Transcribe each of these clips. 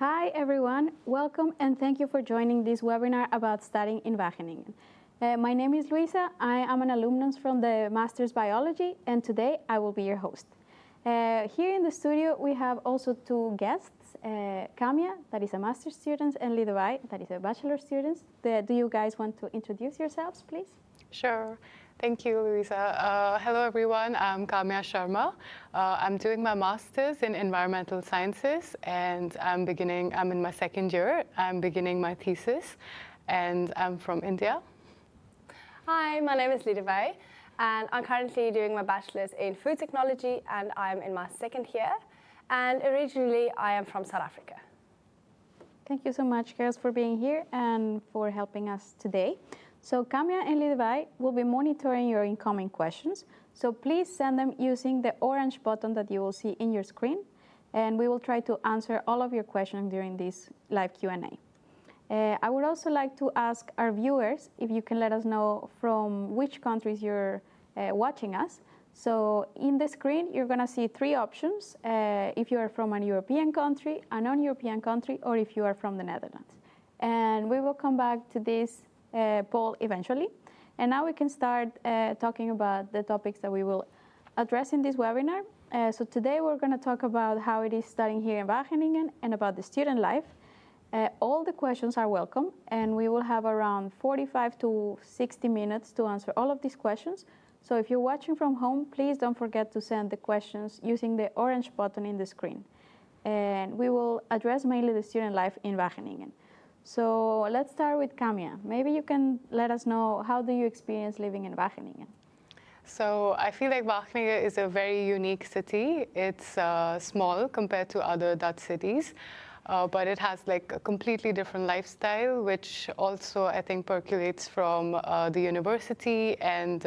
Hi everyone, welcome and thank you for joining this webinar about studying in Wageningen. My name is Luisa, I am an alumnus from the Masters Biology and today I will be your host. Here in the studio we have also two guests, Kamia, that is a master's student, and Lidovai, that is a bachelor student. Do you guys want to introduce yourselves, please? Sure. Thank you, Louisa. Hello, everyone. I'm Kamia Sharma. I'm doing my master's in environmental sciences, and I'm in my second year. I'm beginning my thesis, and I'm from India. Hi, my name is Lidovai, and I'm currently doing my bachelor's in food technology, and I'm in my second year. And originally, I am from South Africa. Thank you so much, girls, for being here and for helping us today. So Kamia and Lidovai will be monitoring your incoming questions. So please send them using the orange button that you will see in your screen. And we will try to answer all of your questions during this live Q&A. I would also like to ask our viewers if you can let us know from which countries you're watching us. So in the screen, you're going to see three options. If you are from a European country, a non-European country, or if you are from the Netherlands. And we will come back to this poll eventually. And now we can start talking about the topics that we will address in this webinar. So today we're going to talk about how it is studying here in Wageningen and about the student life. All the questions are welcome, and we will have around 45 to 60 minutes to answer all of these questions. So if you're watching from home, please don't forget to send the questions using the orange button in the screen. And we will address mainly the student life in Wageningen. So let's start with Kamia. Maybe you can let us know, how do you experience living in Wageningen? So I feel like Wageningen is a very unique city. It's small compared to other Dutch cities, but it has like a completely different lifestyle, which also I think percolates from the university and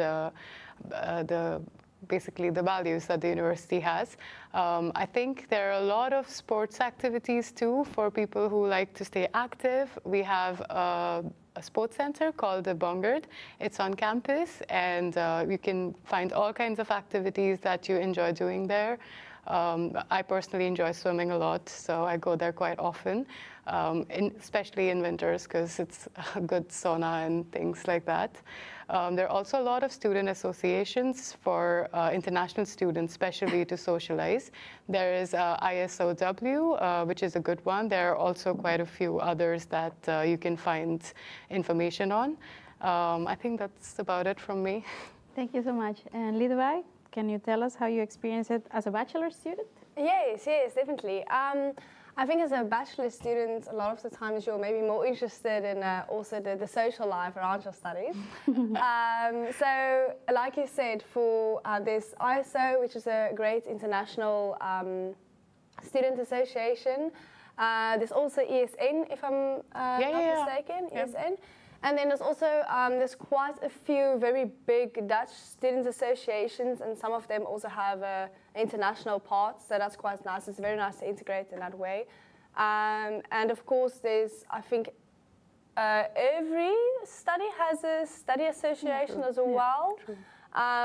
basically the values that the university has. I think there are a lot of sports activities too for people who like to stay active. We have a sports center called the Bongert. It's on campus, and you can find all kinds of activities that you enjoy doing there. I personally enjoy swimming a lot, so I go there quite often, especially in winters because it's a good sauna and things like that. There are also a lot of student associations for international students, especially to socialize. There is ISOW, which is a good one. There are also quite a few others that you can find information on. I think that's about it from me. Thank you so much. And Lidovai, can you tell us how you experience it as a bachelor student? Yes, definitely. I think as a bachelor student, a lot of the times you're maybe more interested in also the social life around your studies. So, like you said, for this ISO, which is a great international student association, there's also ESN, if I'm not mistaken, ESN. And then there's also there's quite a few very big Dutch student associations, and some of them also have international parts, so that's quite nice. It's very nice to integrate in that way. And of course, there's, I think, every study has a study association as well,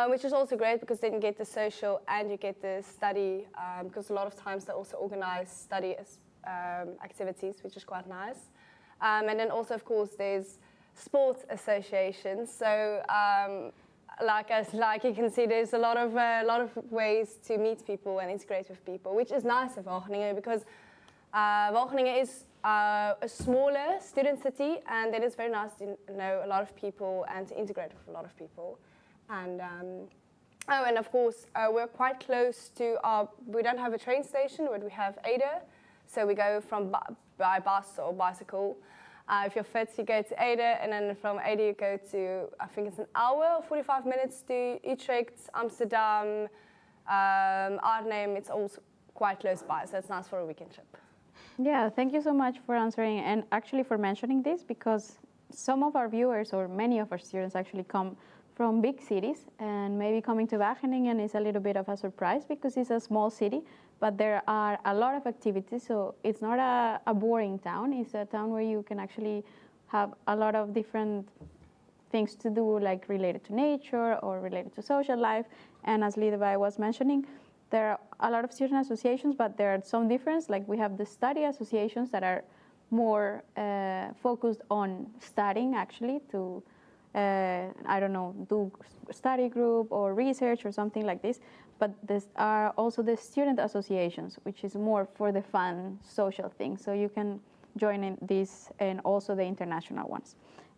which is also great because then you get the social and you get the study, because a lot of times they also organize study activities, which is quite nice. And then also, of course, there's sports associations. So, like you can see, there's a lot of ways to meet people and integrate with people, which is nice of Wageningen because Wageningen is a smaller student city, and then it's very nice to know a lot of people and to integrate with a lot of people. And and of course, we're quite close to we don't have a train station, but we have Ede, so we go from by bus or bicycle. If you're fit, you go to Ede, and then from Ede you go to, I think it's an hour or 45 minutes to Utrecht, Amsterdam, Arnhem. It's also quite close by, so it's nice for a weekend trip. Yeah, thank you so much for answering and actually for mentioning this, because some of our viewers or many of our students actually come from big cities, and maybe coming to Wageningen is a little bit of a surprise because it's a small city, but there are a lot of activities, so it's not a boring town. It's a town where you can actually have a lot of different things to do, like related to nature or related to social life. And as Lidovai was mentioning, there are a lot of student associations, but there are some differences. Like we have the study associations that are more focused on studying, actually, to I don't know, do study group or research or something like this. But there are also the student associations, which is more for the fun social thing. So you can join in this, and also the international ones.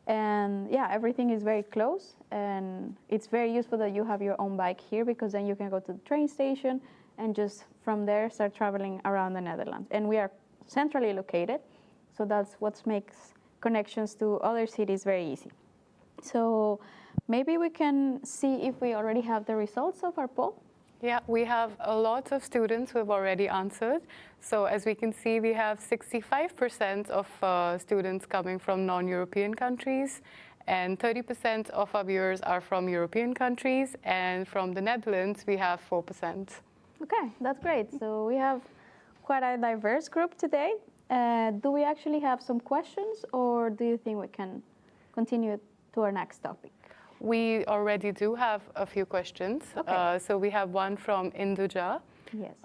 And yeah, everything is very close, and it's very useful that you have your own bike here, because then you can go to the train station and just from there start traveling around the Netherlands. And we are centrally located, so that's what makes connections to other cities very easy. So maybe we can see if we already have the results of our poll. Yeah, we have a lot of students who have already answered. So as we can see, we have 65% of students coming from non-European countries, and 30% of our viewers are from European countries, and from the Netherlands, we have 4%. Okay, that's great. So we have quite a diverse group today. Do we actually have some questions, or do you think we can continue to our next topic? We already do have a few questions. Okay. So we have one from Induja. Yes.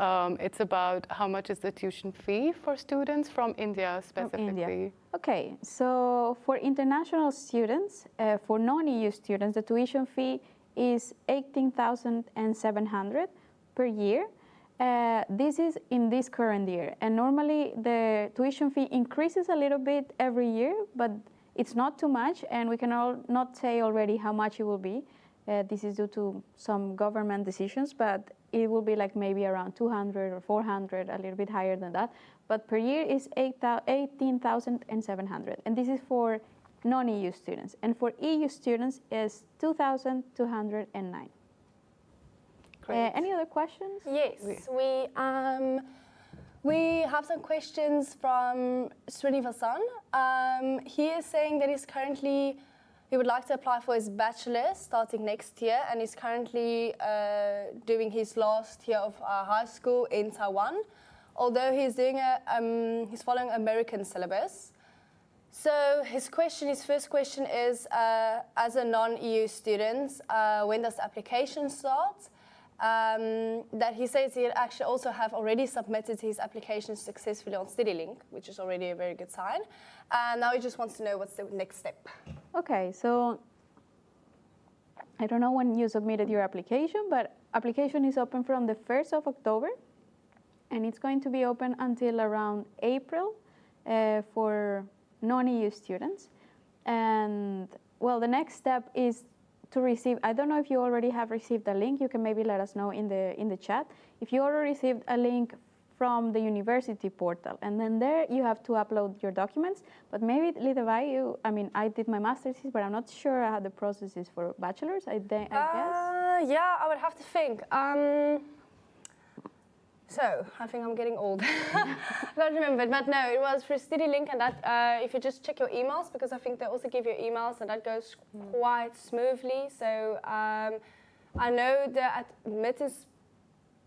It's about how much is the tuition fee for students from India specifically. From India. Okay, so for international students, for non-EU students, the tuition fee is 18,700 per year. This is in this current year, and normally the tuition fee increases a little bit every year, but it's not too much, and we can not say already how much it will be. This is due to some government decisions, but it will be like maybe around 200 or 400, a little bit higher than that. But per year is 18,700, and this is for non-EU students. And for EU students is 2,209. Any other questions? Yes, we have some questions from Srinivasan. He is saying that he would like to apply for his bachelor's starting next year, and he's currently doing his last year of high school in Taiwan, although he's following American syllabus. So his first question is, as a non-EU student, when does the application start? That he says he actually also have already submitted his application successfully on StudyLink, which is already a very good sign. And now he just wants to know what's the next step. Okay, so I don't know when you submitted your application, but application is open from the 1st of October, and it's going to be open until around April for non-EU students. And well, the next step is to receive, I don't know if you already have received a link. You can maybe let us know in the chat. If you already received a link from the university portal, and then there you have to upload your documents. But maybe, Lidevai, I did my master's, but I'm not sure how the process is for bachelor's, I guess. Yeah, I would have to think. So, I think I'm getting old. I don't remember, but no, it was for StudyLink, and that if you just check your emails, because I think they also give you emails, and that goes quite smoothly. So I know the admittance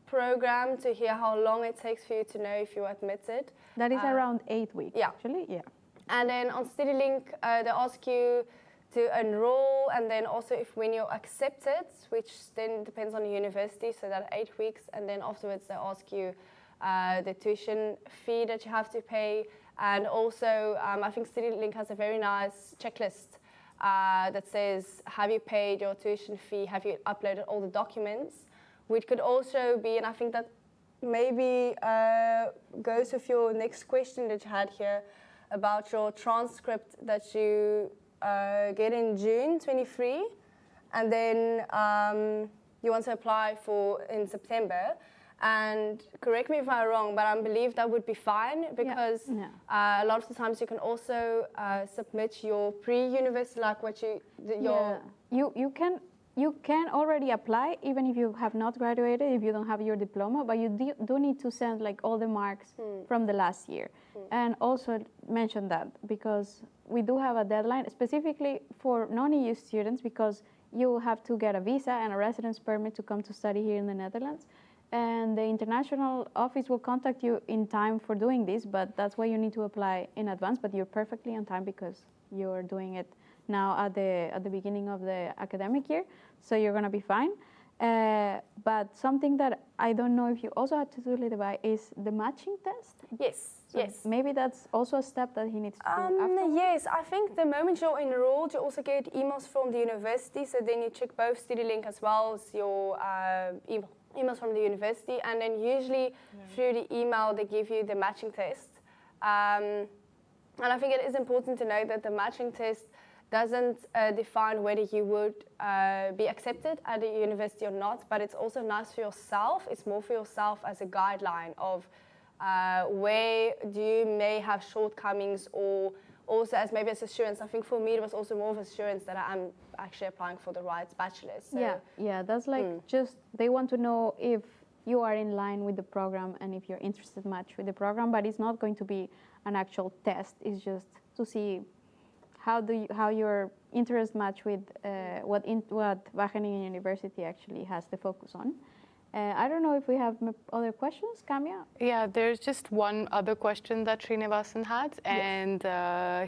program to hear how long it takes for you to know if you're admitted. That is around 8 weeks, yeah. Actually, yeah. And then on StudyLink, they ask you to enroll, and then also when you're accepted, which then depends on the university, so that 8 weeks, and then afterwards they ask you the tuition fee that you have to pay, and also I think StudyLink has a very nice checklist that says, have you paid your tuition fee, have you uploaded all the documents, which could also be, and I think that maybe goes with your next question that you had here about your transcript that you get in June 23, and then you want to apply for in September. And correct me if I'm wrong, but I believe that would be fine, because a lot of the times you can also submit your pre-university, like what you can already apply even if you have not graduated, if you don't have your diploma, but you do need to send like all the marks from the last year. And also mention that because we do have a deadline specifically for non-EU students, because you have to get a visa and a residence permit to come to study here in the Netherlands. And the international office will contact you in time for doing this, but that's why you need to apply in advance. But you're perfectly on time because you're doing it now at the beginning of the academic year, so you're going to be fine. But something that I don't know if you also had to do, Lideby, is the matching test. Yes, So yes. maybe that's also a step that he needs to do afterwards? Yes, I think the moment you're enrolled, you also get emails from the university. So then you check both StudyLink as well as your emails from the university. And then usually through the email, they give you the matching test. And I think it is important to know that the matching test doesn't define whether you would be accepted at the university or not, but it's also nice for yourself. It's more for yourself as a guideline of where do you may have shortcomings, or also as maybe as assurance. I think for me it was also more of assurance that I'm actually applying for the right bachelor's. So Yeah, that's like just they want to know if you are in line with the program and if you're interested much with the program, but it's not going to be an actual test. It's just to see how your interest match with what Wageningen University actually has the focus on. I don't know if we have other questions, Kamia? Yeah, there's just one other question that Srinivasan had, and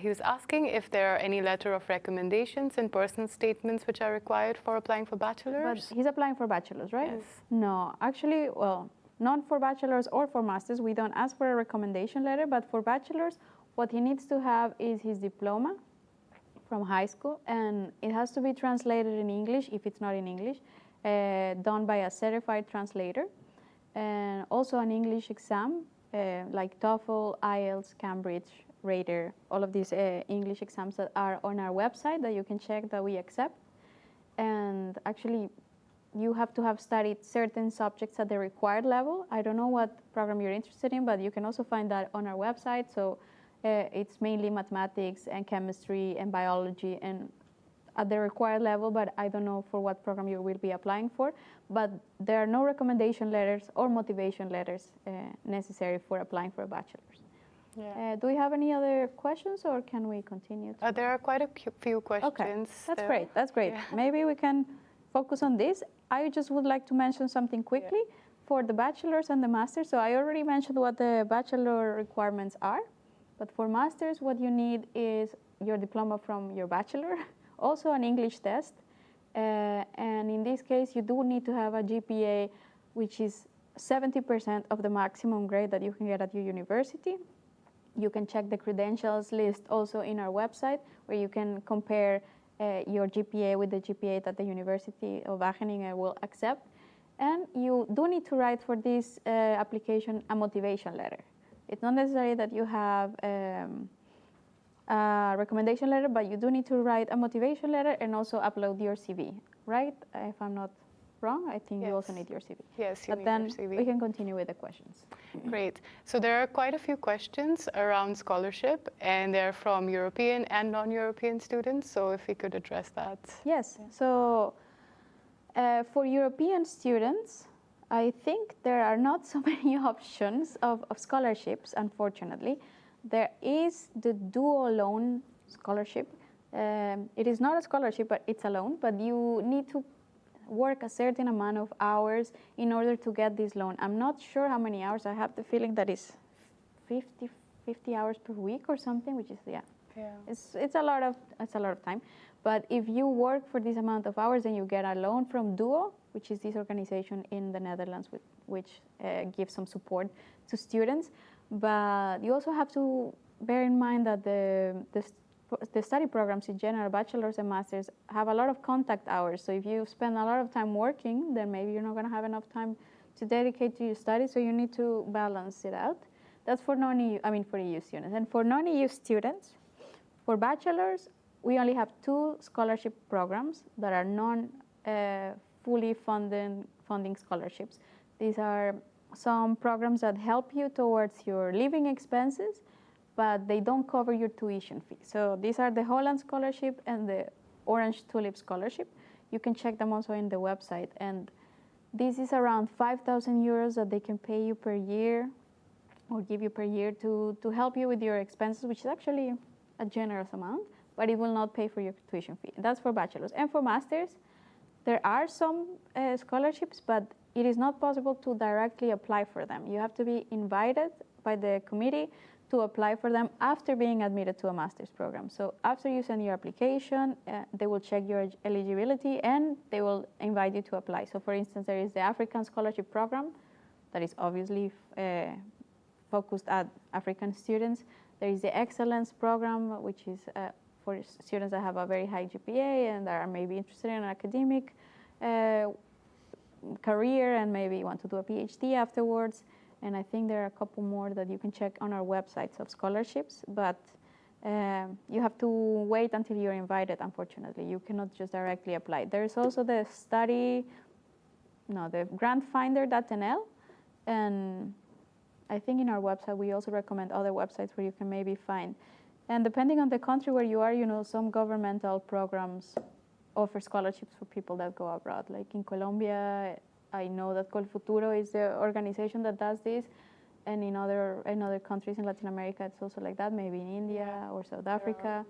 he was asking if there are any letter of recommendations and personal statements which are required for applying for bachelor's. But he's applying for bachelor's, right? Yes. No, actually, well, not for bachelor's or for master's. We don't ask for a recommendation letter, but for bachelor's, what he needs to have is his diploma from high school, and it has to be translated in English if it's not in English. Done by a certified translator, and also an English exam like TOEFL, IELTS, Cambridge, Rater, all of these English exams that are on our website that you can check that we accept. And actually, you have to have studied certain subjects at the required level. I don't know what program you're interested in, but you can also find that on our website. So it's mainly mathematics and chemistry and biology and at the required level, but I don't know for what program you will be applying for. But there are no recommendation letters or motivation letters necessary for applying for a bachelor's. Yeah. Do we have any other questions, or can we continue? There are quite a few questions. Okay, that's there. great. That's great. Yeah. Maybe we can focus on this. I just would like to mention something quickly for the bachelor's and the master's. So I already mentioned what the bachelor requirements are, but for master's, what you need is your diploma from your bachelor. Also an English test, and in this case you do need to have a GPA which is 70% of the maximum grade that you can get at your university. You can check the credentials list also in our website, where you can compare your GPA with the GPA that the University of Wageningen will accept. And you do need to write for this application a motivation letter. It's not necessary that you have a recommendation letter, but you do need to write a motivation letter and also upload your CV, right? If I'm not wrong, I think you also need your CV. Yes, you but need then your CV. We can continue with the questions. Great. So there are quite a few questions around scholarship, and they're from European and non-European students. So if we could address that. Yes. So for European students, I think there are not so many options of scholarships, unfortunately. There is the dual loan scholarship. It is not a scholarship, but it's a loan, but you need to work a certain amount of hours in order to get this loan. I'm not sure how many hours. I have the feeling that it's 50 hours per week or something, which is, it's a lot of time. But if you work for this amount of hours, then you get a loan from DUO, which is this organization in the Netherlands which gives some support to students. But you also have to bear in mind that the study programs in general, bachelors and masters, have a lot of contact hours. So if you spend a lot of time working, then maybe you're not going to have enough time to dedicate to your studies. So you need to balance it out. That's for for EU students. And for non-EU students, for bachelors, we only have 2 scholarship programs that are fully funding scholarships. These are some programs that help you towards your living expenses, but they don't cover your tuition fee. So these are the Holland Scholarship and the Orange Tulip Scholarship. You can check them also in the website. And this is around 5,000 euros that they can pay you per year or give you per year to help you with your expenses, which is actually a generous amount, but it will not pay for your tuition fee. That's for bachelors. And for masters, there are some scholarships, but it is not possible to directly apply for them. You have to be invited by the committee to apply for them after being admitted to a master's program. So after you send your application, they will check your eligibility and they will invite you to apply. So for instance, there is the African Scholarship Program that is obviously focused at African students. There is the Excellence Program, which is for students that have a very high GPA and that are maybe interested in an academic career and maybe want to do a PhD afterwards. And I think there are a couple more that you can check on our websites of scholarships, but you have to wait until you're invited, unfortunately. You cannot just directly apply. There's also the grantfinder.nl, and I think in our website we also recommend other websites where you can maybe find. And depending on the country where you are, some governmental programs offer scholarships for people that go abroad. Like in Colombia, I know that Colfuturo is the organization that does this, and in other countries in Latin America, it's also like that, maybe in India or South Africa.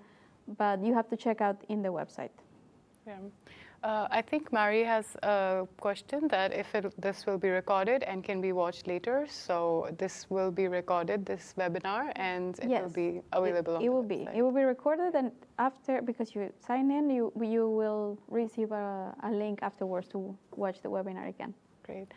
But you have to check out in the website. Yeah. I think Mary has a question that if this will be recorded and can be watched later. So this will be recorded, this webinar, and it will be available on the website. It will be recorded, and after, because you sign in, you will receive a link afterwards to watch the webinar again. Great.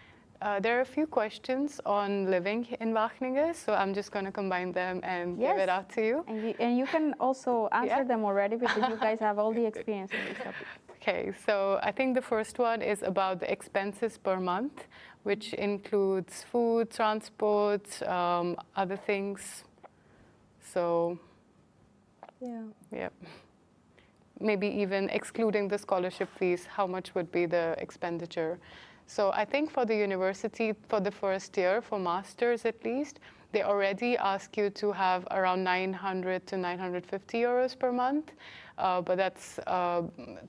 There are a few questions on living in Wageningen, so I'm just going to combine them and give it out to you. And you can also answer them already because you guys have all the experience in this topic. Okay, so I think the first one is about the expenses per month, which includes food, transport, other things. So, yeah. Maybe even excluding the scholarship fees, how much would be the expenditure? So I think for the university, for the first year, for masters at least, they already ask you to have around 900 to 950 euros per month. But that's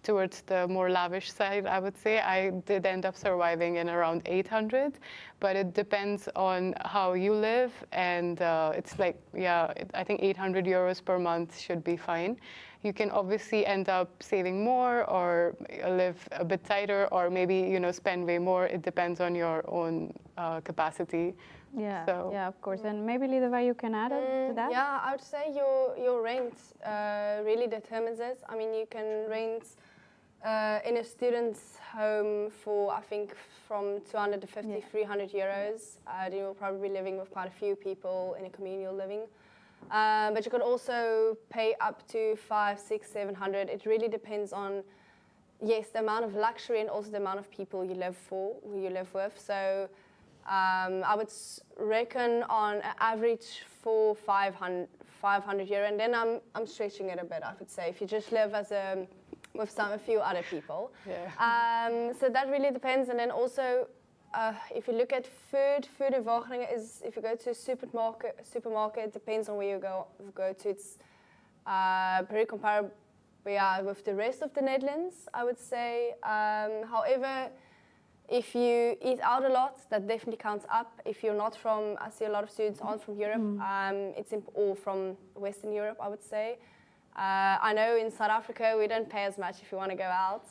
towards the more lavish side, I would say. I did end up surviving in around 800, but it depends on how you live. And it's like, I think 800 euros per month should be fine. You can obviously end up saving more or live a bit tighter or maybe, spend way more. It depends on your own capacity. Yeah, of course. And maybe Lideva, you can add to that? Yeah, I would say your rent really determines it. I mean, you can rent in a student's home for, I think, from 250, 300 euros. Then you'll probably be living with quite a few people in a communal living. But you could also pay up to 500, 600, 700. It really depends on, yes, the amount of luxury and also the amount of people you live with. So I would reckon on average for 500 euro, and then I'm stretching it a bit. I would say if you just live with a few other people. Yeah. So that really depends, and then also if you look at food in Wageningen is, if you go to a supermarket, depends on where you go to. It's very comparable, with the rest of the Netherlands, I would say. However, if you eat out a lot, that definitely counts up. If you're not from, I see a lot of students aren't from Europe, or from Western Europe, I would say. I know in South Africa we don't pay as much if you want to go out.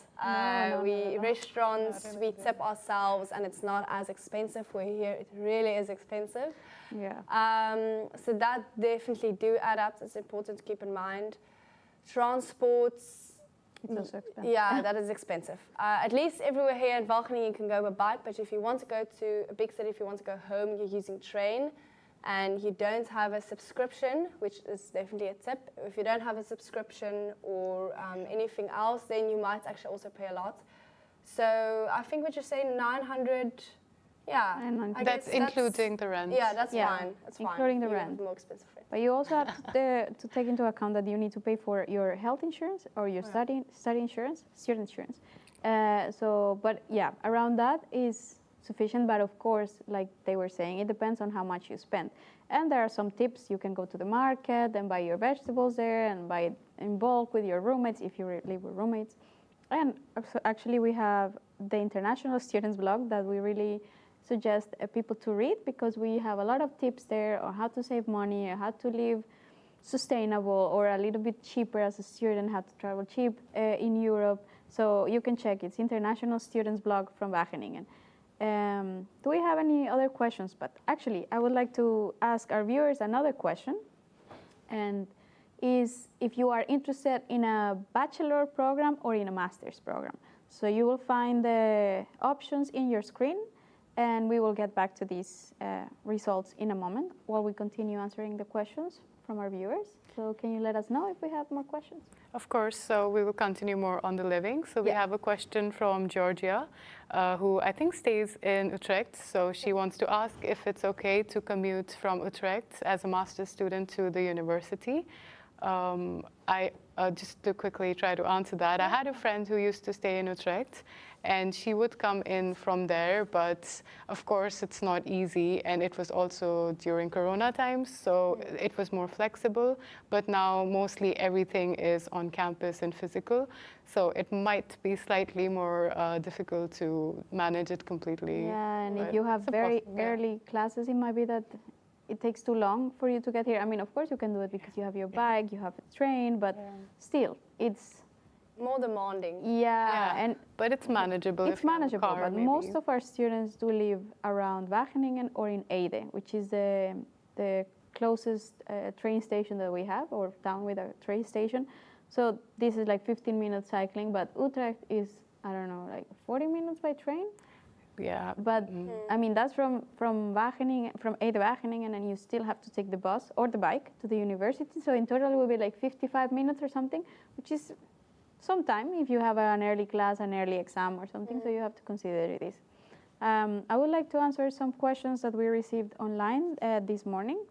Restaurants, we tip ourselves, and it's not as expensive. We're here, it really is expensive. Yeah. So that definitely do add up. It's important to keep in mind. Transports. It's also expensive. Yeah, that is expensive. At least everywhere here in Wageningen you can go by bike, but if you want to go to a big city, if you want to go home, you're using train, and you don't have a subscription, which is definitely a tip. If you don't have a subscription or anything else, then you might actually also pay a lot. So I think what you're saying, 900, that's including the rent. Yeah, that's fine. That's including fine. the rent. More expensive rent. But you also have to take into account that you need to pay for your health insurance or your study insurance, student insurance. Around that is sufficient. But of course, like they were saying, it depends on how much you spend. And there are some tips. You can go to the market and buy your vegetables there and buy it in bulk with your roommates if you live with roommates. And actually, we have the International Students blog that we really suggest people to read, because we have a lot of tips there on how to save money, or how to live sustainable or a little bit cheaper as a student, how to travel cheap in Europe. So you can check. It's International Students blog from Wageningen. Do we have any other questions? But actually, I would like to ask our viewers another question. and is if you are interested in a bachelor program or in a master's program. So you will find the options in your screen, and we will get back to these results in a moment while we continue answering the questions from our viewers. So can you let us know if we have more questions? Of course, so we will continue more on the living. So we have a question from Georgia, who I think stays in Utrecht. So she wants to ask if it's okay to commute from Utrecht as a master's student to the university. I just to quickly try to answer that. I had a friend who used to stay in Utrecht, and she would come in from there, but of course it's not easy, and it was also during Corona times, so it was more flexible, but now mostly everything is on campus and physical, so it might be slightly more difficult to manage it completely. Yeah, and if you have very early classes, it might be that it takes too long for you to get here. I mean, of course you can do it because you have your bike, you have a train, but still, it's more demanding. And but it's manageable. It's manageable, car, but maybe. Most of our students do live around Wageningen or in Ede, which is the closest train station that we have, or town with a train station. So this is like 15-minute cycling, but Utrecht is, I don't know, like 40 minutes by train. Yeah. But I mean, that's from Wageningen, from Ede Wageningen, and then you still have to take the bus or the bike to the university. So in total it will be like 55 minutes or something, which is some time if you have an early class, an early exam or something. So you have to consider this. I would like to answer some questions that we received online this morning,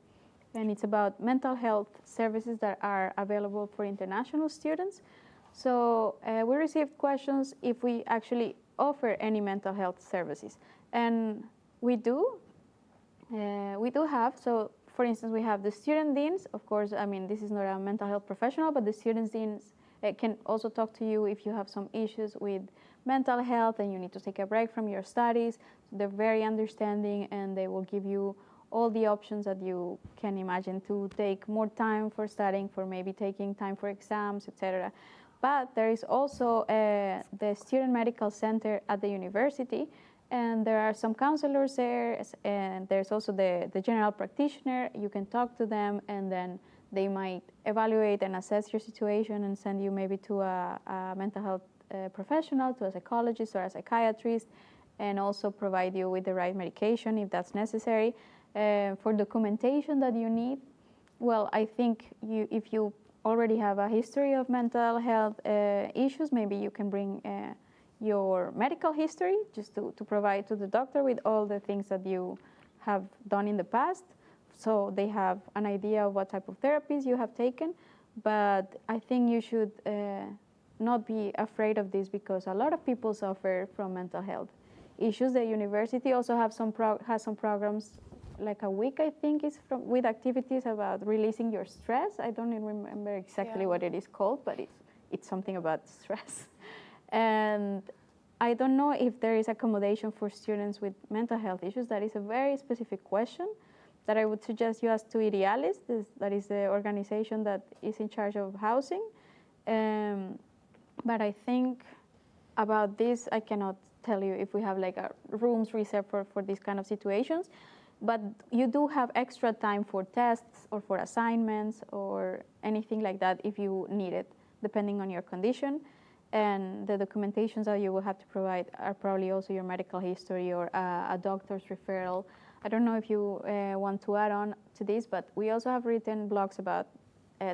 and it's about mental health services that are available for international students. So we received questions if we actually offer any mental health services, and we do. We do have, so for instance, we have the student deans. Of course, I mean, this is not a mental health professional, but the student deans can also talk to you if you have some issues with mental health and you need to take a break from your studies. They're very understanding, and they will give you all the options that you can imagine to take more time for studying, for maybe taking time for exams, etc. But there is also the Student Medical Center at the university, and there are some counselors there, and there's also the general practitioner. You can talk to them, and then they might evaluate and assess your situation and send you maybe to a mental health professional, to a psychologist or a psychiatrist, and also provide you with the right medication if that's necessary. For documentation that you need, well, I think if you already have a history of mental health issues, maybe you can bring your medical history just to provide to the doctor with all the things that you have done in the past, so they have an idea of what type of therapies you have taken. But I think you should not be afraid of this, because a lot of people suffer from mental health issues. The university also has some programs, like a week, I think, is with activities about releasing your stress. I don't even remember exactly what it is called, but it's something about stress. And I don't know if there is accommodation for students with mental health issues. That is a very specific question that I would suggest you ask to Idealis. That is the organization that is in charge of housing. But I think about this, I cannot tell you if we have like rooms reserved for these kind of situations. But you do have extra time for tests or for assignments or anything like that if you need it, depending on your condition. And the documentations that you will have to provide are probably also your medical history or a doctor's referral. I don't know if you want to add on to this, but we also have written blogs about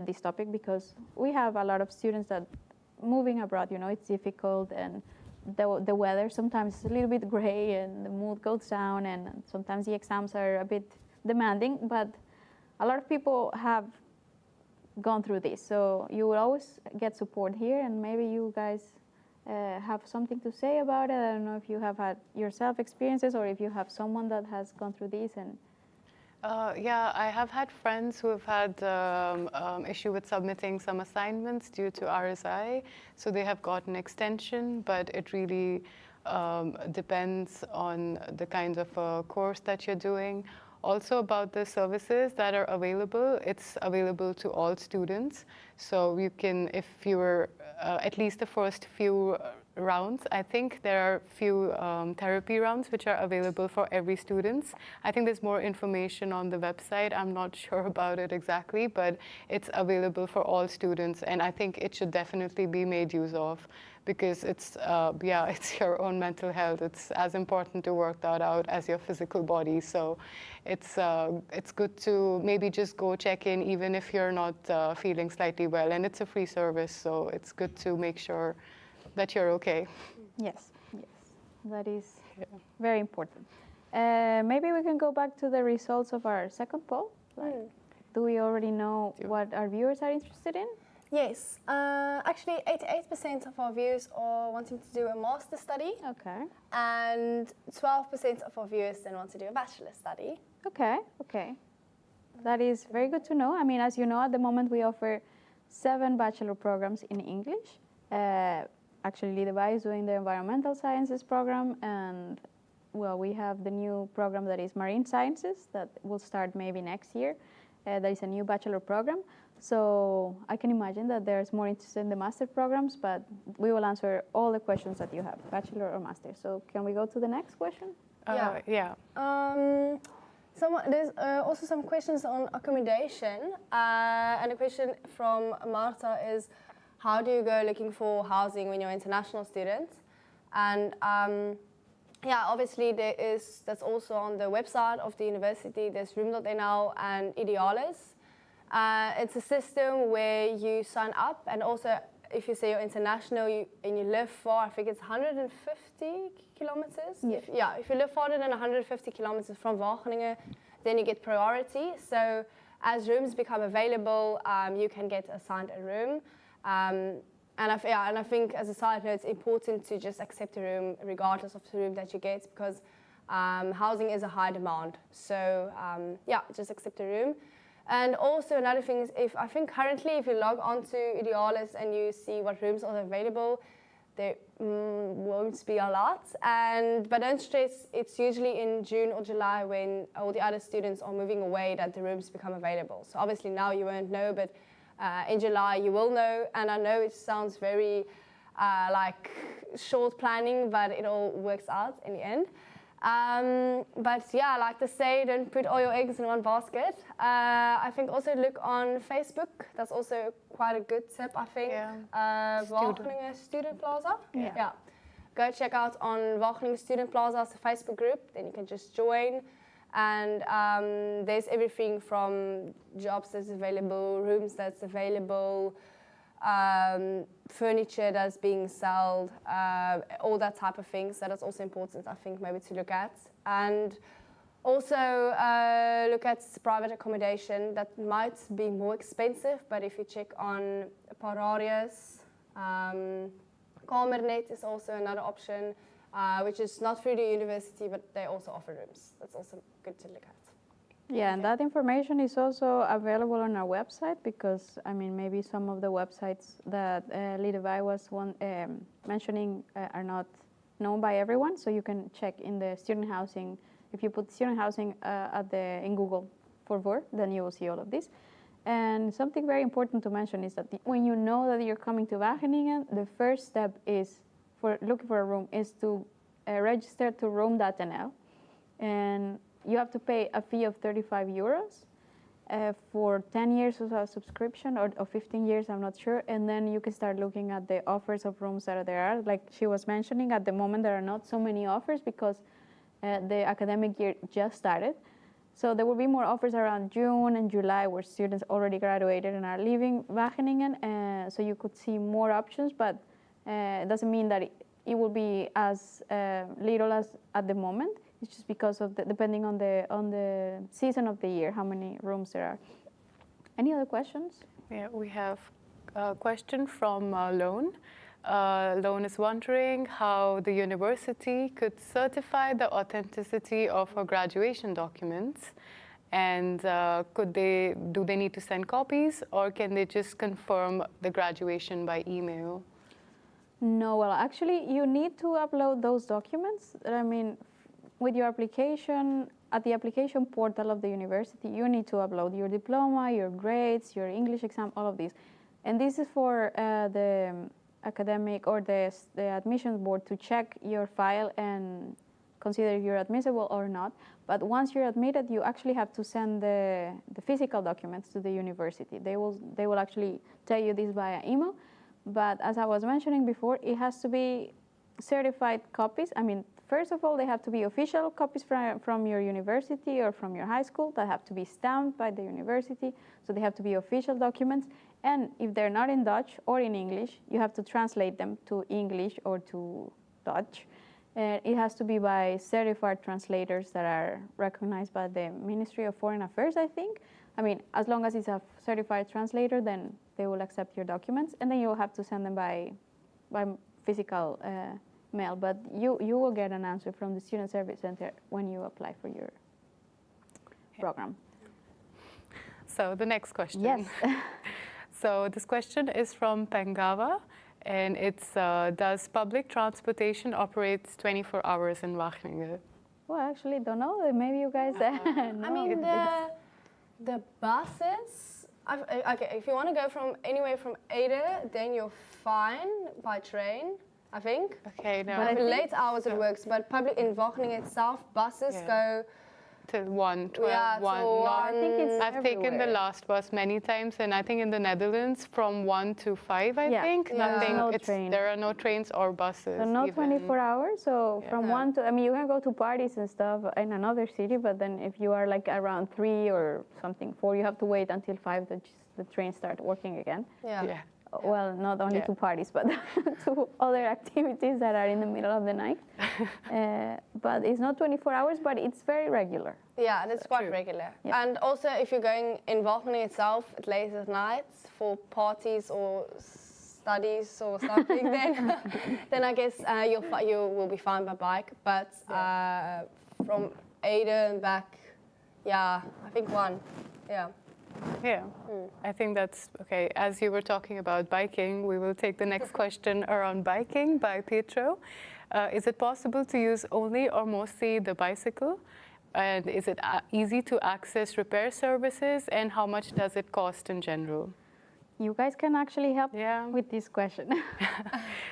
this topic, because we have a lot of students that moving abroad, it's difficult, and the weather sometimes is a little bit gray and the mood goes down, and sometimes the exams are a bit demanding, but a lot of people have gone through this. So you will always get support here, and maybe you guys have something to say about it. I don't know if you have had yourself experiences or if you have someone that has gone through this. And yeah, I have had friends who have had issue with submitting some assignments due to RSI, so they have got an extension, but it really depends on the kind of course that you're doing. Also about the services that are available, it's available to all students. So you can, if you're at least the first few rounds. I think there are few therapy rounds which are available for every student. I think there's more information on the website. I'm not sure about it exactly, but it's available for all students, and I think it should definitely be made use of, because it's it's your own mental health. It's as important to work that out as your physical body. So it's good to maybe just go check in even if you're not feeling slightly well, and it's a free service, so it's good to make sure that you're okay. Yes, that is very important. Maybe we can go back to the results of our second poll. Do we already know what our viewers are interested in? Yes, actually 88% of our viewers are wanting to do a master study. Okay. And 12% of our viewers then want to do a bachelor study. Okay. That is very good to know. I mean, as you know, at the moment we offer 7 bachelor programs in English. Actually, Lidevai is doing the environmental sciences program, and well, we have the new program that is marine sciences that will start maybe next year. There is a new bachelor program. So I can imagine that there's more interest in the master programs, but we will answer all the questions that you have, bachelor or master. So can we go to the next question? Yeah. There's also some questions on accommodation. And a question from Marta is, how do you go looking for housing when you're an international student? And obviously that's also on the website of the university. There's Room.nl now and Idealis. It's a system where you sign up, and also if you say you're international and you live far, I think it's 150 kilometers. Yeah. If you live farther than 150 kilometers from Wageningen, then you get priority. So as rooms become available, you can get assigned a room. And I think as a side note, it's important to just accept a room regardless of the room that you get, because housing is a high demand. So just accept a room. And also another thing is, if you log on to Idealis and you see what rooms are available, there won't be a lot. But don't stress, it's usually in June or July when all the other students are moving away that the rooms become available. So obviously now you won't know, but in July you will know. And I know it sounds very like short planning, but it all works out in the end. But yeah, I like to say, don't put all your eggs in one basket. I think also look on Facebook. That's also quite a good tip, I think. Wageningen Student Plaza. Yeah. Go check out on Wageningen Student Plaza's Facebook group. Then you can just join. And there's everything from jobs that's available, rooms that's available, furniture that's being sold, all that type of things. So that's also important, I think, maybe to look at. And also look at private accommodation. That might be more expensive, but if you check on Pararius, Kamernet is also another option, which is not through the university, but they also offer rooms. That's also good to look at. Yeah, and that information is also available on our website, because, I mean, maybe some of the websites that Lidevai was mentioning are not known by everyone, so you can check in the student housing. If you put student housing in Google for WUR, then you will see all of this. And something very important to mention is that when you know that you're coming to Wageningen, the first step is for looking for a room is to register to Room.nl, and you have to pay a fee of 35 euros for 10 years of a subscription, or 15 years, I'm not sure. And then you can start looking at the offers of rooms that there are. Like she was mentioning, at the moment there are not so many offers because the academic year just started. So there will be more offers around June and July, where students already graduated and are leaving Wageningen. So you could see more options, but it doesn't mean that it will be as little as at the moment. It's just because of depending on the season of the year, how many rooms there are. Any other questions? Yeah, we have a question from Lone. Lone is wondering how the university could certify the authenticity of her graduation documents, and do they need to send copies, or can they just confirm the graduation by email? No, well, actually, you need to upload those documents. I mean, with your application, at the application portal of the university, you need to upload your diploma, your grades, your English exam, all of these. And this is for academic or the admissions board to check your file and consider if you're admissible or not. But once you're admitted, you actually have to send the physical documents to the university. They will actually tell you this via email. But as I was mentioning before, it has to be certified copies. I mean, first of all, they have to be official copies from your university or from your high school that have to be stamped by the university. So they have to be official documents. And if they're not in Dutch or in English, you have to translate them to English or to Dutch. It has to be by certified translators that are recognized by the Ministry of Foreign Affairs, I think. I mean, as long as it's a certified translator, then they will accept your documents. And then you'll have to send them by physical mail. But you will get an answer from the Student Service Center when you apply for your program. So the next question. Yes. So this question is from Pengawa. And it's, does public transportation operate 24 hours in Wageningen? Well, I actually don't know. Maybe you guys know. I mean, the buses, okay, if you want to go from anywhere from Ede, then you're fine by train, I think. Okay, no. But in late hours it works, but public in Wageningen itself, buses go till 1, 12, yeah, 1. I think it's I've taken the last bus many times, and I think in the Netherlands from 1 to 5, I think. Yeah. Nothing, No train. there are no trains or buses. So not even. 24 hours. So from 1 to, I mean, you can go to parties and stuff in another city, but then if you are like around 3 or something, 4, you have to wait until 5 that the trains start working again. Yeah. Well, not only to parties, but to other activities that are in the middle of the night. But it's not 24 hours, but it's very regular. Yeah, and it's quite regular. Yeah. And also, if you're going in Wageningen itself at late at night for parties or studies or something, then I guess you will be fine by bike. But from Ede and back, yeah, I think 1. Yeah. Yeah, I think that's okay. As you were talking about biking, we will take the next question around biking by Pietro. Is it possible to use only or mostly the bicycle? And is it easy to access repair services? And how much does it cost in general? You guys can actually help with this question.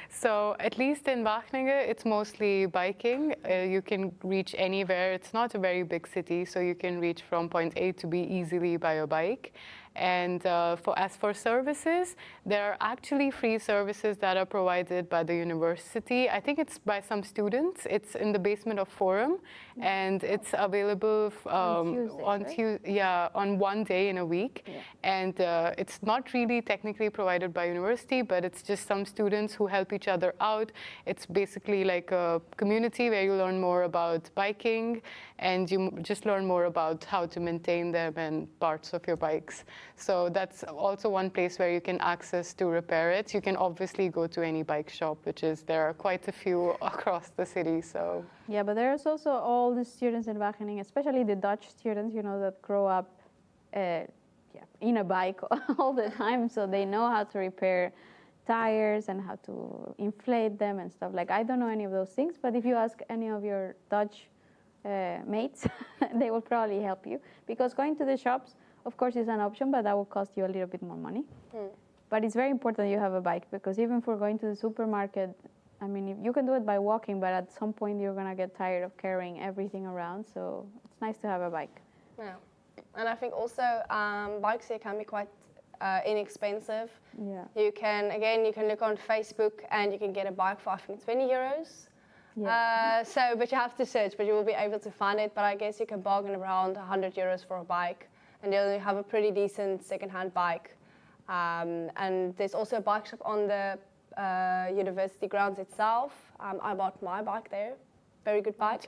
So at least in Wageningen, it's mostly biking. You can reach anywhere. It's not a very big city, so you can reach from point A to B easily by a bike. And as for services, there are actually free services that are provided by the university. I think it's by some students. It's in the basement of Forum, and it's available on one day in a week. Yeah. And it's not really technically provided by university, but it's just some students who help each other out. It's basically like a community where you learn more about biking, and you just learn more about how to maintain them and parts of your bikes. So that's also one place where you can access to repair it. You can obviously go to any bike shop, there are quite a few across the city. So yeah, but there's also all the students in Wageningen, especially the Dutch students, that grow up in a bike all the time, so they know how to repair tires and how to inflate them and stuff. Like, I don't know any of those things, but if you ask any of your Dutch mates, they will probably help you, because going to the shops, of course, is an option, but that will cost you a little bit more money. But it's very important you have a bike, because even for going to the supermarket, I mean, you can do it by walking, but at some point you're going to get tired of carrying everything around, so it's nice to have a bike. Yeah, and I think also bikes here can be quite inexpensive. Yeah. You can look on Facebook and you can get a bike for, I think, 20 euros. Yeah. But you have to search, but you will be able to find it. But I guess you can bargain around 100 euros for a bike, and you'll have a pretty decent second-hand bike. And there's also a bike shop on the university grounds itself. I bought my bike there. Very good bike.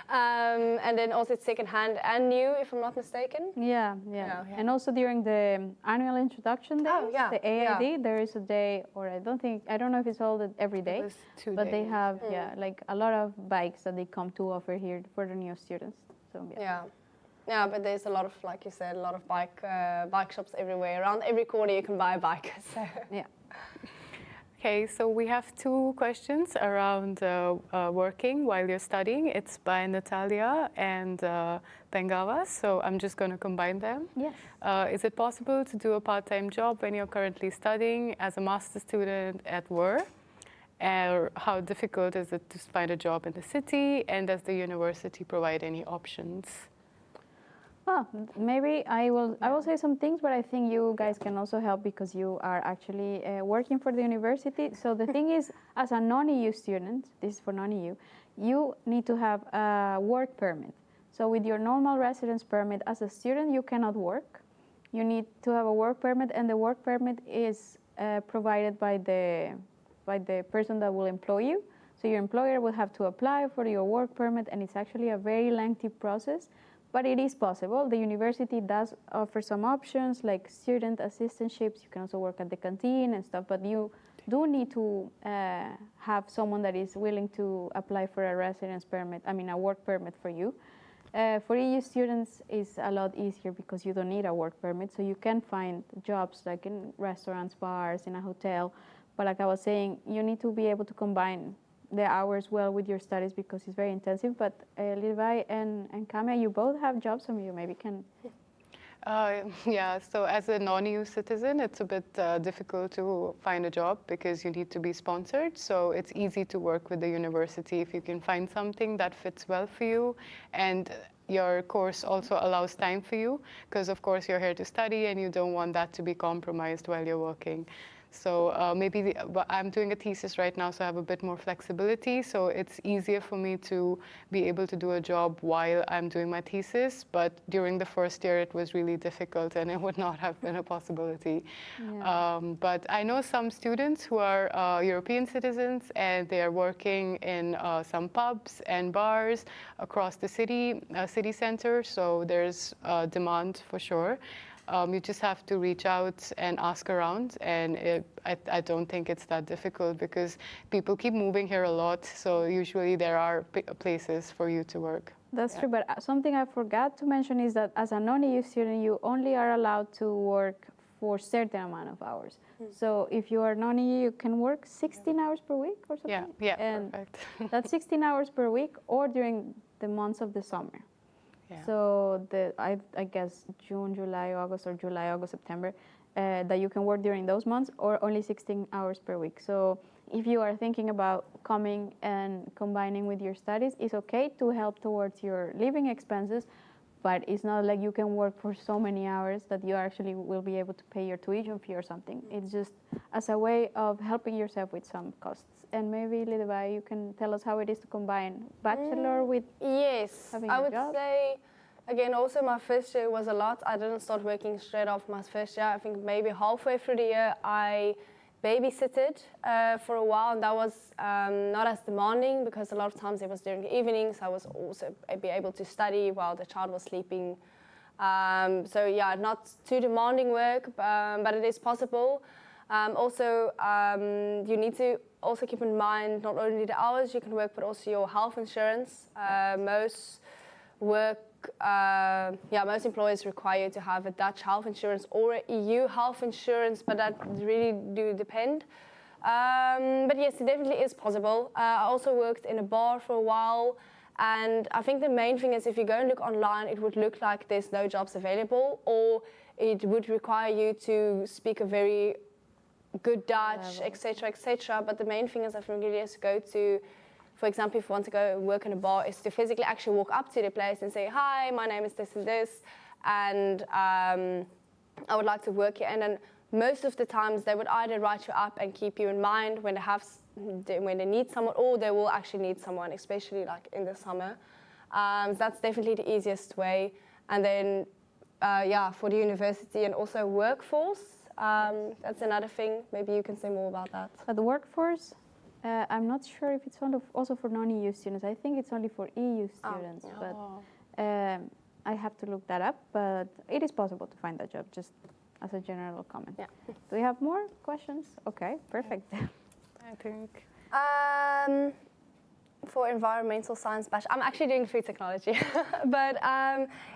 And then also it's second-hand and new, if I'm not mistaken. Yeah. And also during the annual introduction days, the AID, there is a day, or I don't know if it's held every day, but they have like a lot of bikes that they come to offer here for the new students. So yeah, but there's a lot of, like you said, a lot of bike shops everywhere. Around every corner you can buy a bike. So. Yeah. Okay, so we have two questions around working while you're studying. It's by Natalia and Bengawa, so I'm just going to combine them. Yes. Is it possible to do a part-time job when you're currently studying as a master's student at WUR? Or how difficult is it to find a job in the city? And does the university provide any options? Well, maybe I will say some things, but I think you guys can also help because you are actually working for the university. So the thing is, as a non-EU student, this is for non-EU, you need to have a work permit. So with your normal residence permit as a student, you cannot work. You need to have a work permit, and the work permit is provided by the person that will employ you. So your employer will have to apply for your work permit, and it's actually a very lengthy process. But it is possible. The university does offer some options like student assistantships. You can also work at the canteen and stuff, but you do need to have someone that is willing to apply for a residence permit, a work permit for you. For EU students, it's a lot easier because you don't need a work permit, so you can find jobs like in restaurants, bars, in a hotel. But like I was saying, you need to be able to combine the hours well with your studies because it's very intensive. But Levi and Kamia, you both have jobs, so you maybe can. Yeah, so as a non-EU citizen, it's a bit difficult to find a job because you need to be sponsored. So it's easy to work with the university if you can find something that fits well for you. And your course also allows time for you because, of course, you're here to study and you don't want that to be compromised while you're working. So I'm doing a thesis right now, so I have a bit more flexibility. So it's easier for me to be able to do a job while I'm doing my thesis. But during the first year, it was really difficult, and it would not have been a possibility. Yeah. But I know some students who are European citizens, and they are working in some pubs and bars across the city center. So there's demand for sure. You just have to reach out and ask around, and I don't think it's that difficult because people keep moving here a lot, so usually there are places for you to work. That's true, but something I forgot to mention is that as a non-EU student, you only are allowed to work for a certain amount of hours. So if you are non-EU, you can work 16 hours per week or something? Yeah, and perfect. That's 16 hours per week or during the months of the summer. Yeah. So I guess June, July, August, or July, August, September, that you can work during those months, or only 16 hours per week. So if you are thinking about coming and combining with your studies, it's okay to help towards your living expenses, but it's not like you can work for so many hours that you actually will be able to pay your tuition fee or something. It's just as a way of helping yourself with some costs. And maybe, Levi, you can tell us how it is to combine bachelor with having I a would job. say, again, also my first year was a lot. I didn't start working straight off my first year. I think maybe halfway through the year, I babysitted for a while, and that was not as demanding because a lot of times it was during the evenings. I was also able to study while the child was sleeping. So yeah, not too demanding work, but it is possible. Also, you need to also keep in mind not only the hours you can work, but also your health insurance. Most employers require you to have a Dutch health insurance or an EU health insurance, but that really do depend. But yes, it definitely is possible. I also worked in a bar for a while, and I think the main thing is if you go and look online, it would look like there's no jobs available, or it would require you to speak a very good Dutch, etc., etc. But the main thing is I think really is to go to, for example, if you want to go work in a bar, is to physically actually walk up to the place and say, hi, my name is this and this, and I would like to work here. And then most of the times they would either write you up and keep you in mind when they need someone, or they will actually need someone, especially like in the summer. So that's definitely the easiest way. And then, for the university and also workforce, that's another thing. Maybe you can say more about that. But the workforce, I'm not sure if it's also for non-EU students. I think it's only for EU students, but I have to look that up. But it is possible to find that job, just as a general comment. Yeah. Do we have more questions? Okay, perfect. I think. For environmental science bachelor, I'm actually doing food technology, but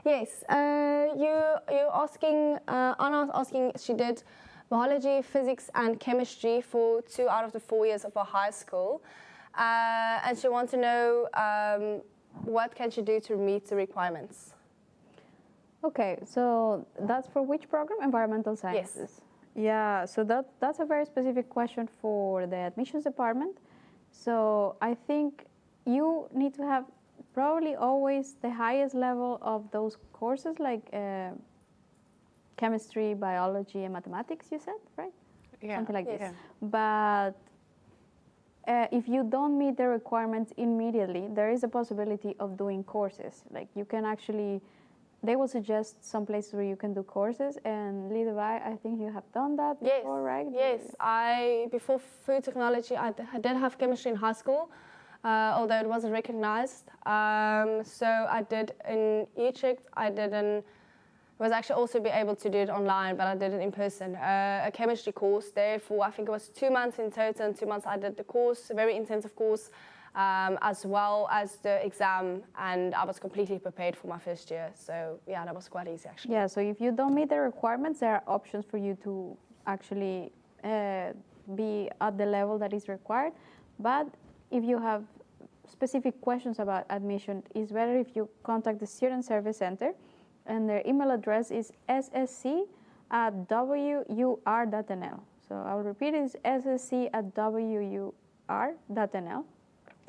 yes, you're asking. Anna's asking. She did biology, physics, and chemistry for 2 out of the 4 years of her high school. And she wants to know what can she do to meet the requirements. Okay, so that's for which program? Environmental Sciences. Yes. Yeah, so that's a very specific question for the admissions department. So I think you need to have probably always the highest level of those courses, like chemistry, biology, and mathematics, you said, right? Yeah. Something like Yes. this. But if you don't meet the requirements immediately, there is a possibility of doing courses. Like you can actually, they will suggest some places where you can do courses. And Lidevai, I think you have done that before, right? Yes, before food technology, I did have chemistry in high school, although it wasn't recognized. So I did in Utrecht, was actually also be able to do it online, but I did it in person. A chemistry course there for, I think it was 2 months in total, and 2 months I did the course, a very intensive course, as well as the exam, and I was completely prepared for my first year. So yeah, that was quite easy actually. Yeah, so if you don't meet the requirements, there are options for you to actually be at the level that is required. But if you have specific questions about admission, it's better if you contact the Student Service Center, and their email address is ssc@wur.nl. So I'll repeat it, it's ssc@wur.nl.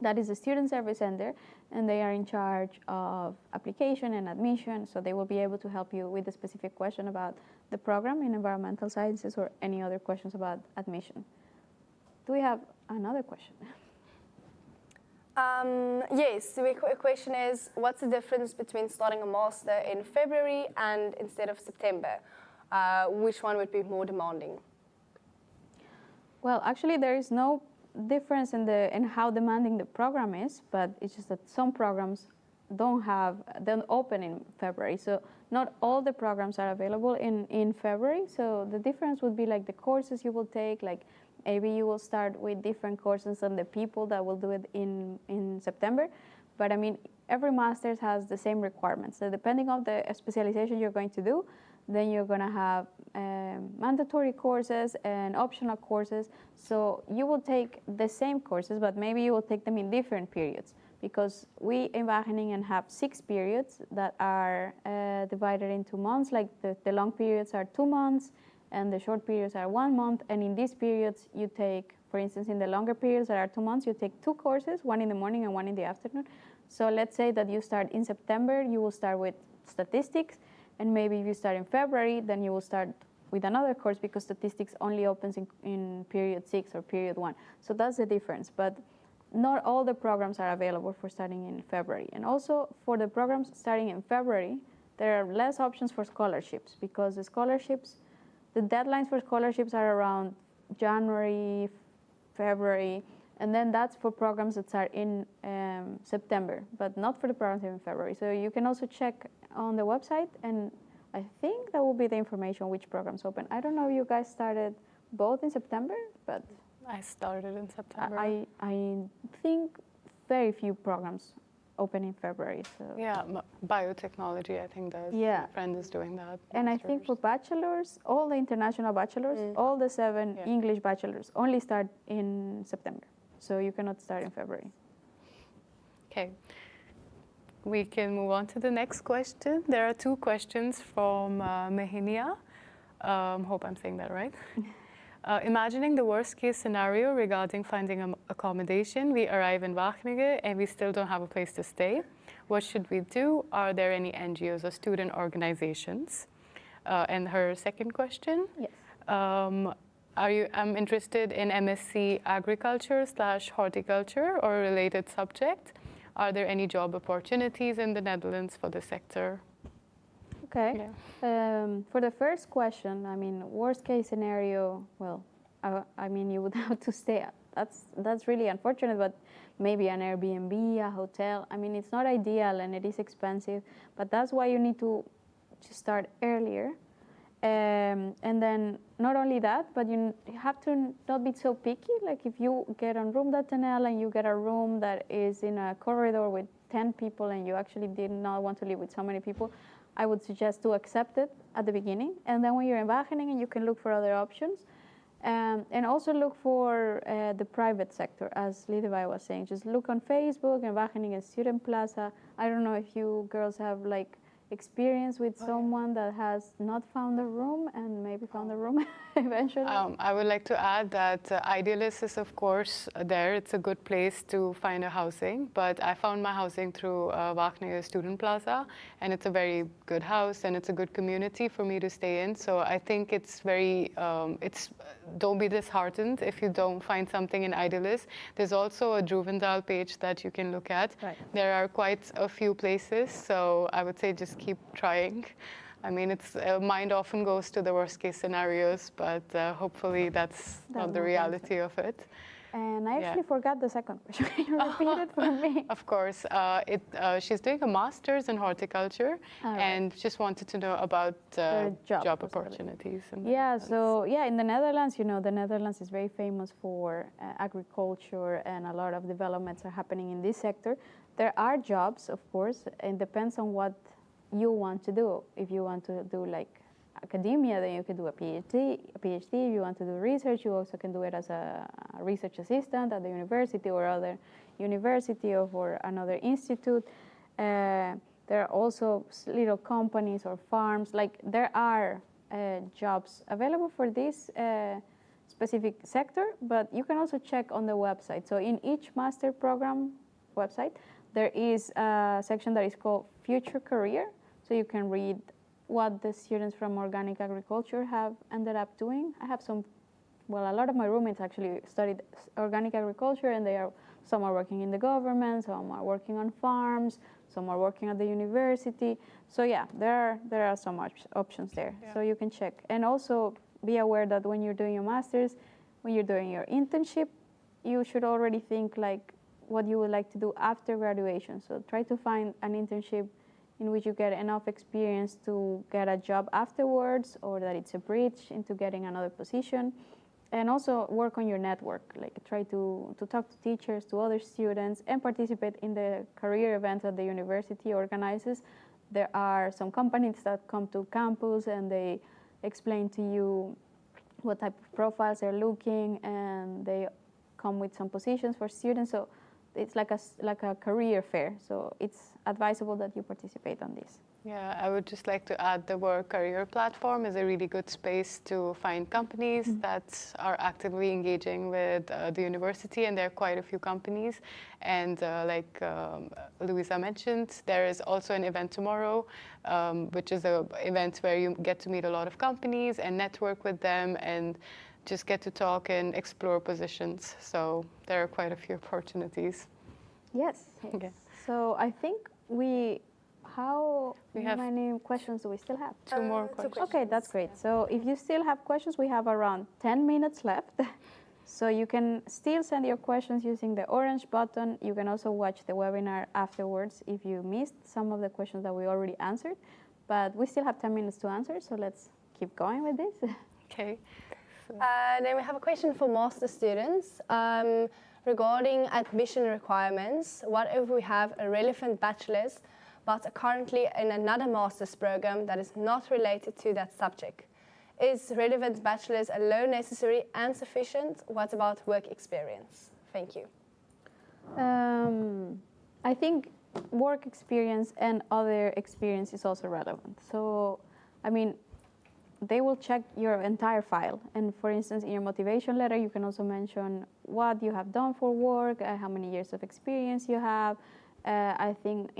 That is the Student Service Center, and they are in charge of application and admission, so they will be able to help you with a specific question about the program in environmental sciences or any other questions about admission. Do we have another question? Yes, the question is, what's the difference between starting a master in February and instead of September? Which one would be more demanding? Well, actually, there is no difference in how demanding the program is, but it's just that some programs don't open in February. So not all the programs are available in February. So the difference would be like the courses you will take, like maybe you will start with different courses than the people that will do it in September. But I mean, every master's has the same requirements. So depending on the specialization you're going to do, then you're going to have mandatory courses and optional courses. So you will take the same courses, but maybe you will take them in different periods, because we in Wageningen have 6 periods that are divided into months. Like the long periods are 2 months, and the short periods are 1 month. And in these periods, you take, for instance, in the longer periods that are 2 months, you take 2 courses, one in the morning and one in the afternoon. So let's say that you start in September, you will start with statistics, and maybe if you start in February, then you will start with another course, because statistics only opens in period 6 or period 1. So that's the difference. But not all the programs are available for starting in February. And also for the programs starting in February, there are less options for scholarships, because the deadlines for scholarships are around January, February, and then that's for programs that start in September, but not for the programs in February. So you can also check on the website, and I think that will be the information which programs open. I don't know if you guys started both in September, but I started in September. I think very few programs open in February. So Yeah, biotechnology, I think that Yeah. my friend is doing that. And I think for bachelors, all the international bachelors, all the 7 Yeah. English bachelors only start in September. So you cannot start in February. Okay. We can move on to the next question. There are 2 questions from Mehinia. Hope I'm saying that right. Imagining the worst case scenario regarding finding accommodation, we arrive in Wageningen and we still don't have a place to stay. What should we do? Are there any NGOs or student organizations? And her second question. Yes. I'm interested in MSc Agriculture/Horticulture or a related subject. Are there any job opportunities in the Netherlands for the sector? Okay. Yeah. For the first question, I mean, worst case scenario, well, I mean, you would have to stay. That's really unfortunate, but maybe an Airbnb, a hotel. I mean, it's not ideal and it is expensive, but that's why you need to start earlier. And then not only that, but you have to not be so picky. Like if you get on room.nl and you get a room that is in a corridor with 10 people and you actually did not want to live with so many people, I would suggest to accept it at the beginning. And then when you're in Wageningen, you can look for other options. And also look for the private sector, as Lidevai was saying. Just look on Facebook and Wageningen Student Plaza. I don't know if you girls have like experience with someone that has not found a room and maybe found a room eventually. I would like to add that Idealist is of course there. It's a good place to find a housing, but I found my housing through Wageningen Student Plaza, and it's a very good house and it's a good community for me to stay in. So I think it's very, don't be disheartened if you don't find something in Idealist. There's also a Druvendal page that you can look at. Right. There are quite a few places, so I would say just keep trying. I mean, it's mind often goes to the worst case scenarios, but hopefully that's not the reality of it. And I actually forgot the second question. Can you repeat it for me? Of course. She's doing a master's in horticulture and just wanted to know about job opportunities. And in the Netherlands, you know, the Netherlands is very famous for agriculture, and a lot of developments are happening in this sector. There are jobs, of course, and depends on what you want to do. If you want to do like academia, then you can do a PhD. If you want to do research, you also can do it as a research assistant at the university or other university or another institute. There are also little companies or farms. Like there are jobs available for this specific sector, but you can also check on the website. So in each master program website, there is a section that is called Future Career. So you can read what the students from organic agriculture have ended up doing. I have a lot of my roommates actually studied organic agriculture, and some are working in the government, some are working on farms, some are working at the university. So yeah, there are so much options there. Yeah. So you can check. And also be aware that when you're doing your master's, when you're doing your internship, you should already think like what you would like to do after graduation. So try to find an internship in which you get enough experience to get a job afterwards, or that it's a bridge into getting another position. And also work on your network, like try to talk to teachers, to other students, and participate in the career events that the university organizes. There are some companies that come to campus and they explain to you what type of profiles they're looking, and they come with some positions for students. So it's like a career fair, so it's advisable that you participate on this. Yeah, I would just like to add the Work Career platform is a really good space to find companies that are actively engaging with the university, and there are quite a few companies. And like Louisa mentioned, there is also an event tomorrow, which is an event where you get to meet a lot of companies and network with them and just get to talk and explore positions. So there are quite a few opportunities. Yes. Okay. So I think how many questions do we still have? Two more questions. Okay, that's great. So if you still have questions, we have around 10 minutes left. So you can still send your questions using the orange button. You can also watch the webinar afterwards if you missed some of the questions that we already answered. But we still have 10 minutes to answer, so let's keep going with this. Okay. Then we have a question for master students regarding admission requirements. What if we have a relevant bachelor's but are currently in another master's program that is not related to that subject? Is relevant bachelor's alone necessary and sufficient? What about work experience? Thank you. I think work experience and other experience is also relevant. So, I mean, they will check your entire file. And for instance, in your motivation letter, you can also mention what you have done for work, how many years of experience you have. I think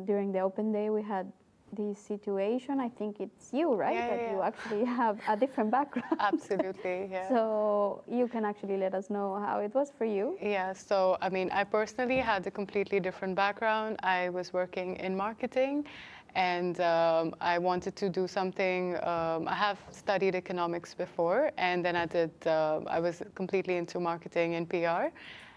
during the open day, we had this situation. I think it's you, right? You actually have a different background. Absolutely, yeah. So you can actually let us know how it was for you. Yeah, so I mean, I personally had a completely different background. I was working in marketing, and I wanted to do something. I have studied economics before, and then I was completely into marketing and PR.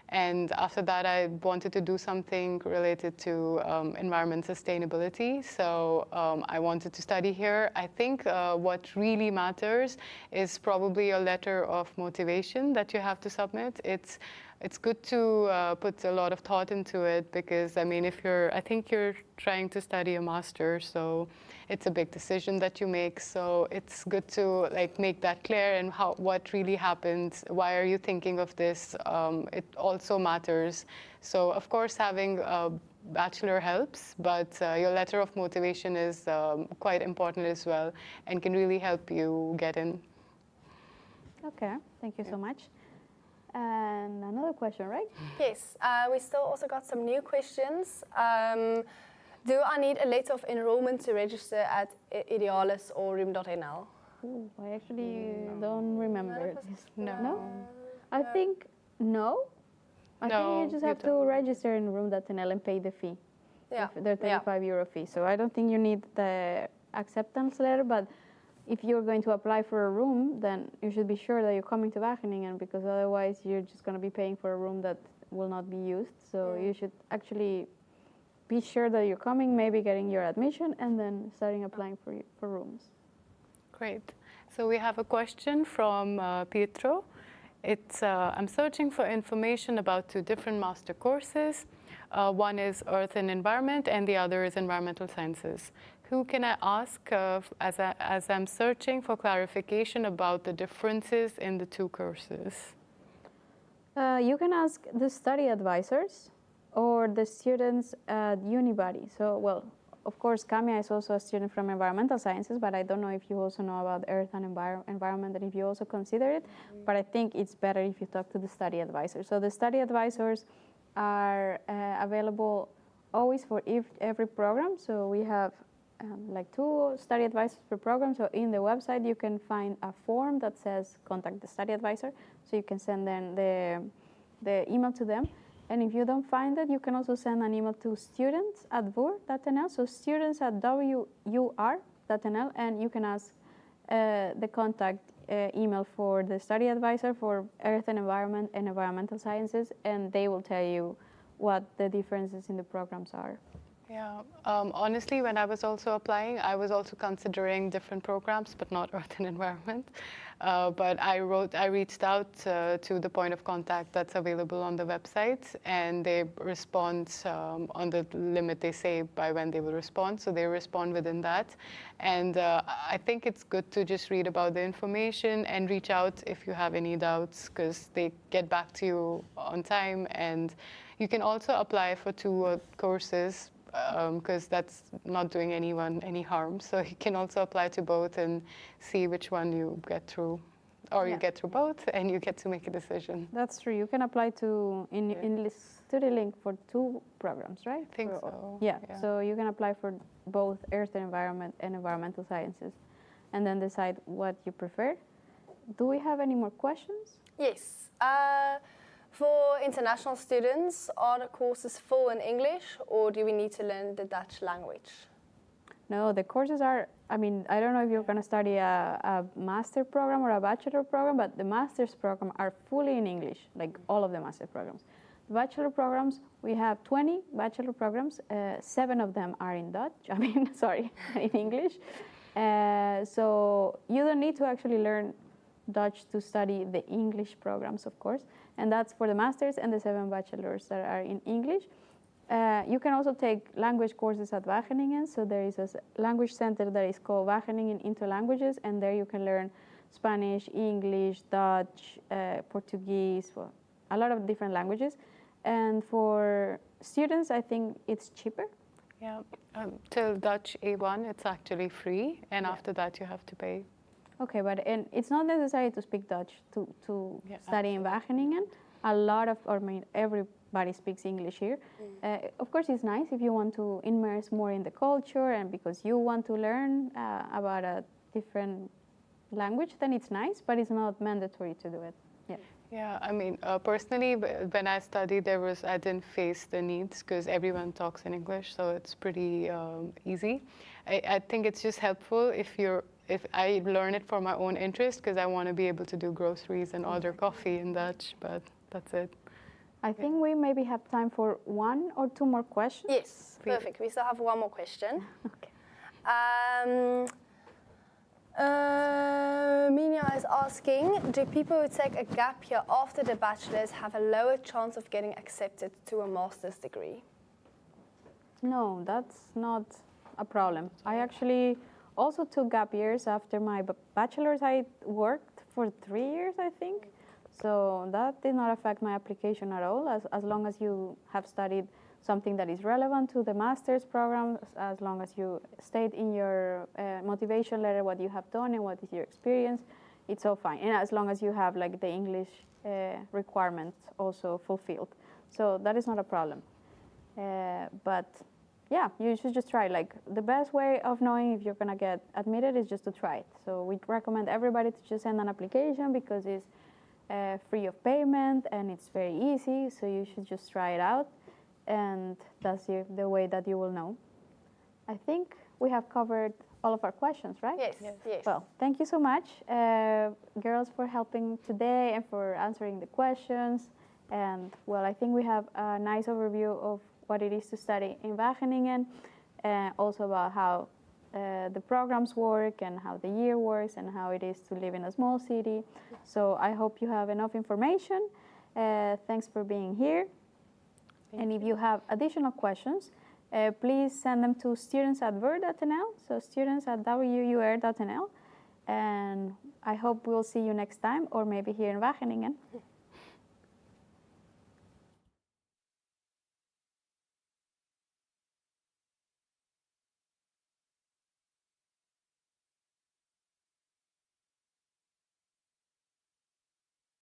And after that, I wanted to do something related to environment sustainability. So I wanted to study here. I think what really matters is probably a letter of motivation that you have to submit. It's it's good to put a lot of thought into it because, I mean, I think you're trying to study a master, so it's a big decision that you make. So it's good to like make that clear and what really happened. Why are you thinking of this? It also matters. So of course, having a bachelor helps, but your letter of motivation is quite important as well and can really help you get in. Okay, thank you so much. And another question, right? Yes, we still also got some new questions. Do I need a letter of enrollment to register at Idealis or room.nl? Ooh, I actually don't remember this. No. I think no. I think you just have to register in room.nl and pay the fee. Yeah. The 35 euro fee. So I don't think you need the acceptance letter, but if you're going to apply for a room, then you should be sure that you're coming to Wageningen, because otherwise you're just going to be paying for a room that will not be used. So you should actually be sure that you're coming, maybe getting your admission, and then starting applying for rooms. Great. So we have a question from Pietro. It's, I'm searching for information about 2 different master courses. One is Earth and Environment, and the other is Environmental Sciences. Who can I ask as I'm searching for clarification about the differences in the 2 courses? You can ask the study advisors or the students at Unibody. So, well, of course, Kamia is also a student from Environmental Sciences, but I don't know if you also know about Earth and Environment and if you also consider it. But I think it's better if you talk to the study advisors. So the study advisors are available always for every program. So we have like 2 study advisors per program. So in the website, you can find a form that says contact the study advisor. So you can send them the email to them. And if you don't find it, you can also send an email to students at WUR.nl. So students at WUR.nl, and you can ask the contact email for the study advisor for Earth and Environment and Environmental Sciences, and they will tell you what the differences in the programs are. Yeah, honestly, when I was also applying, I was also considering different programs, but not Earth and Environment. But I reached out to the point of contact that's available on the website, and they respond on the limit they say by when they will respond. So they respond within that. And I think it's good to just read about the information and reach out if you have any doubts, because they get back to you on time. And you can also apply for 2 courses, because that's not doing anyone any harm. So you can also apply to both and see which one you get through. Or you get through both and you get to make a decision. That's true. You can apply to Study Link for 2 programs, right? I think so. Yeah, so you can apply for both Earth and Environment and Environmental Sciences and then decide what you prefer. Do we have any more questions? Yes. For international students, are the courses full in English, or do we need to learn the Dutch language? No, the courses are, I mean, I don't know if you're going to study a master program or a bachelor program, but the master's program are fully in English, like all of the master programs. The bachelor programs, we have 20 bachelor programs. 7 of them are in Dutch, in English. So you don't need to actually learn Dutch to study the English programs, of course. And that's for the masters and the 7 bachelors that are in English. You can also take language courses at Wageningen. So there is a language center that is called Wageningen Interlanguages, and there you can learn Spanish, English, Dutch, Portuguese, well, a lot of different languages. And for students, I think it's cheaper. Yeah, till Dutch A1, it's actually free, and after that you have to pay. Okay, but it's not necessary to speak Dutch to study in Wageningen. Everybody speaks English here. Of course, it's nice if you want to immerse more in the culture and because you want to learn about a different language, then it's nice, but it's not mandatory to do it. Yeah. Yeah, I mean, personally, when I studied, I didn't face the needs because everyone talks in English, so it's pretty easy. I think it's just helpful if I learn it for my own interest, because I want to be able to do groceries and order coffee in Dutch, but that's it. I think we maybe have time for 1 or 2 more questions. Yes, perfect. We still have 1 more question. Okay. Mina is asking, do people who take a gap year after the bachelor's have a lower chance of getting accepted to a master's degree? No, that's not a problem. I actually also took gap years after my bachelor's. I worked for 3 years, I think. So that did not affect my application at all, as long as you have studied something that is relevant to the master's program, as long as you state in your motivation letter what you have done and what is your experience, it's all fine. And as long as you have like the English requirements also fulfilled. So that is not a problem. But yeah, you should just try. Like the best way of knowing if you're gonna get admitted is just to try it. So we recommend everybody to just send an application because it's free of payment and it's very easy. So you should just try it out. And that's the way that you will know. I think we have covered all of our questions, right? Yes, yes. Well, thank you so much, girls, for helping today and for answering the questions. And well, I think we have a nice overview of what it is to study in Wageningen, also about how the programs work and how the year works and how it is to live in a small city. So I hope you have enough information. Thanks for being here. And if you have additional questions, please send them to students@WURtube.nl, so students@WUR.nl. And I hope we'll see you next time, or maybe here in Wageningen.